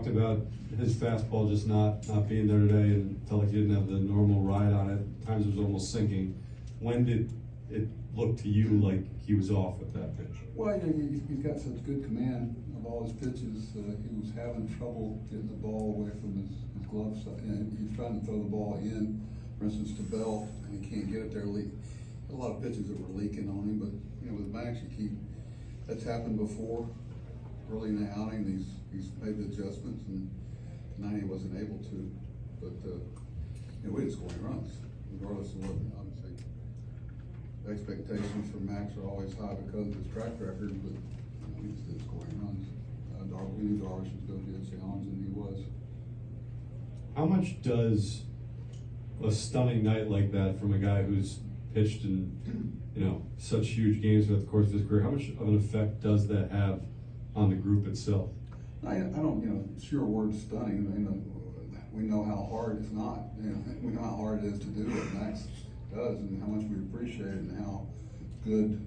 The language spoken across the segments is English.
talked about his fastball just not being there today and felt like he didn't have the normal ride on it. At times it was almost sinking. When did it look to you like he was off with that pitch? Well, you know, he's got such good command of all his pitches. He was having trouble getting the ball away from his glove side. You know, he's trying to throw the ball in, for instance, to Bell, and he can't get it there. A lot of pitches that were leaking on him, but you know, with Max, that's happened before. Early in the outing, he's made the adjustments, and tonight he wasn't able to. But you know, we didn't score any runs, regardless of what. Obviously, the expectations for Max are always high because of his track record, but you know, we just didn't score any runs. We knew Darvish was going to be a challenge, and he was. How much does a stunning night like that from a guy who's pitched in, you know, such huge games throughout the course of his career, how much of an effect does that have on the group itself? I don't, you know, sure word stunning. You know, we know how hard it's not. You know, we know how hard it is to do what Max does, and how much we appreciate it, and how good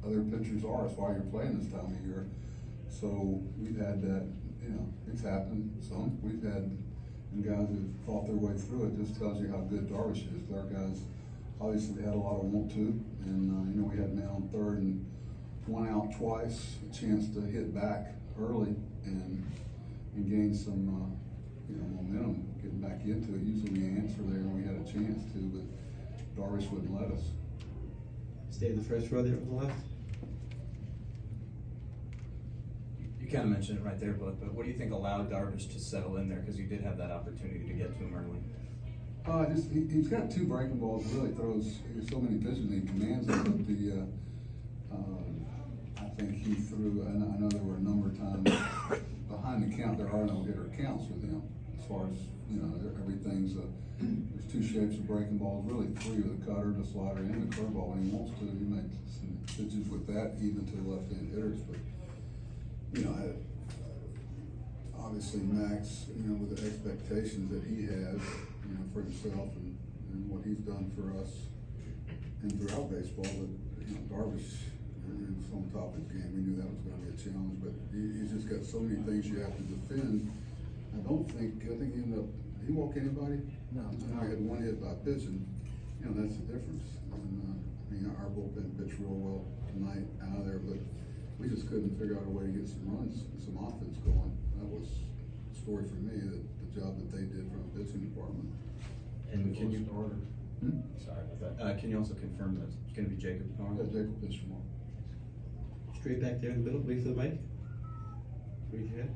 other pitchers are. That's why you're playing this time of year. So we've had that. You know, it's happened. Some we've had, and guys who've fought their way through it. Just tells you how good Darvish is. Our guys obviously had a lot of want to, and you know, we had a man on third and one out twice, a chance to hit back early and gain some you know, momentum getting back into it. Usually we answer there and we had a chance to, but Darvish wouldn't let us. Stay in the first row there on the left. You kind of mentioned it right there, but what do you think allowed Darvish to settle in there? Because you did have that opportunity to get to him early. He's got two breaking balls. Really throws so many pitches and he commands them. But I think he threw. I know there were a number of times behind the count. There are no hitter counts with him. As far as you know, everything's there's two shapes of breaking balls. Really three with a cutter, the slider, and the curveball. When he wants to, he makes some pitches with that, even to the left-hand hitters. But you know, obviously Max, you know, with the expectations that he has, you know, for himself and what he's done for us and throughout baseball, that you know, Darvish was on top of his game. We knew that was going to be a challenge, but he's just got so many things you have to defend. I think he ended up. Did he walk anybody? No. I had one hit by pitch, and you know, that's the difference. And I mean, our bullpen pitched real well tonight out of there, but we just couldn't figure out a way to get some runs, some offense going. That was the story for me, the job that they did from a pitching department. And can you order? Sorry about that. Can you also confirm that it's going to be Jacob tomorrow? Yeah, Jacob pitched tomorrow. Straight back there in the middle, wait for the mic. Raise your hand.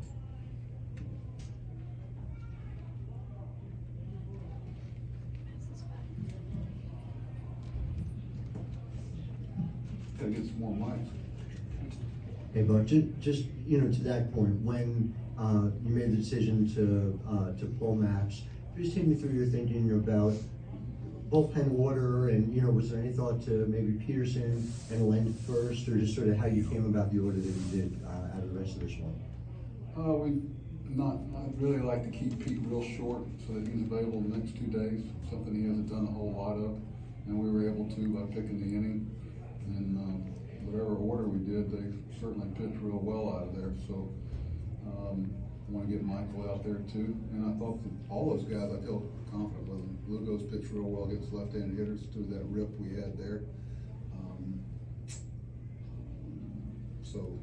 Gotta get some more mics. Hey, Buck, just you know, to that point, when you made the decision to pull Max, just take me through your thinking about bullpen order, and you know, was there any thought to maybe Peterson and Len first, or just sort of how you came about the order that you did out of the rest of this one? I'd really like to keep Pete real short so that he's available the next 2 days. Something he hasn't done a whole lot of, and we were able to by picking the inning. And whatever order we did, they certainly pitched real well out of there. So I want to get Michael out there too. And I thought that all those guys, I feel confident with them. Lugo's pitched real well against left-handed hitters through that rip we had there. So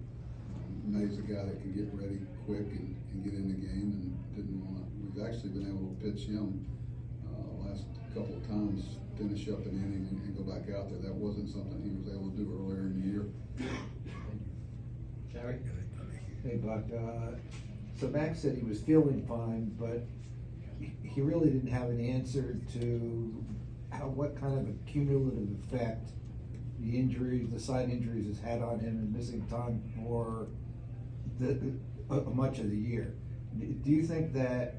May's a guy that can get ready quick and get in the game, and didn't want to. We've actually been able to pitch him last couple of times, finish up an inning and go back out there. That wasn't something he was able to do earlier in the year. Gary? Hey, Buck. So Max said he was feeling fine, but he really didn't have an answer to what kind of a cumulative effect the injuries, the side injuries, has had on him and missing time for much of the year. Do you think that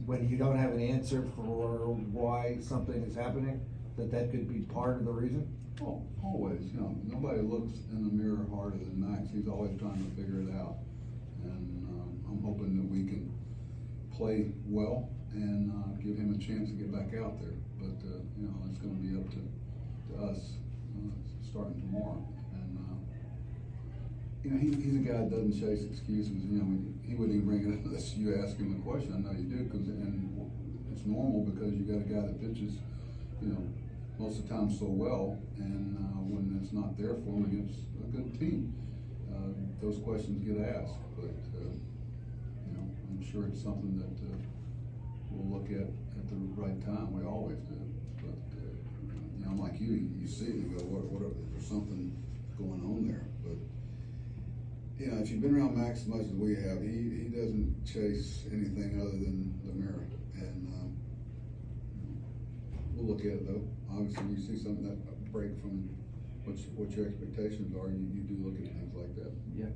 when you don't have an answer for why something is happening, that could be part of the reason? Oh, always. You know, nobody looks in the mirror harder than Max. He's always trying to figure it out, and I'm hoping that we can play well and give him a chance to get back out there. But you know, it's going to be up to us starting tomorrow. And You know, he's a guy that doesn't chase excuses, you know, he wouldn't even bring it up unless you ask him the question. I know you do, and it's normal because you got a guy that pitches, you know, most of the time so well, and when it's not there for him against a good team, those questions get asked. But you know, I'm sure it's something that we'll look at the right time. We always do. But you know, I'm like you see it and you go, what there's something going on there. But you know, if you've been around Max as much as we have, he doesn't chase anything other than the mirror. And we'll look at it though. Obviously, when you see something that break from what your expectations are, you do look at things like that. Yeah,